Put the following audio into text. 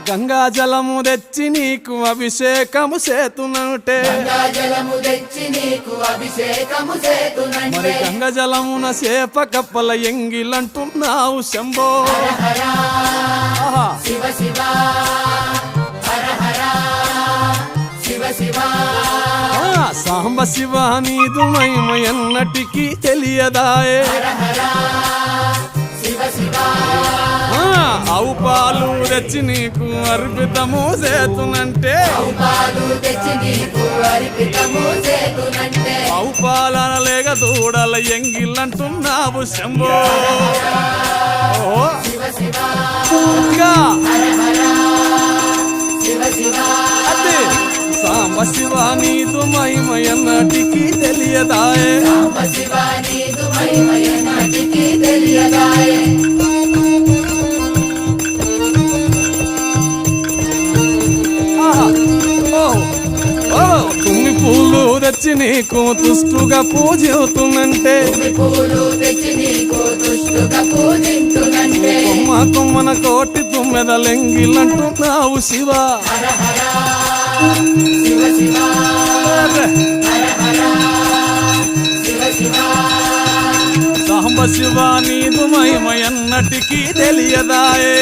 గంగా జలము తెచ్చి నీకు అభిషేకము చేతునంటే మరి గంగా జలమున సేప కప్పల ఎంగిలంటున్నావు శంభో సాంబ శివ నీదు మహిమ ఎన్నటికీ తెలియదాయే ఆవు పాలు తెచ్చి నీకు అర్పితము చేతునంటే ఆవు పాలన లేక దూడల ఎంగిలంటున్నావు శంభో అదే సాంబ శివ నీదు మహిమ ఎన్నటికీ తెలియదాయే తుమ్మి పూలు తెచ్చి నీకు తుష్టుగా పూజిస్తున్నంటే కొమ్మ కొమ్మన కోటి తుమ్మెదలెంగిలంటున్నావు శివ సాంబ శివ నీదు మహిమ ఎన్నటికీ తెలియదాయే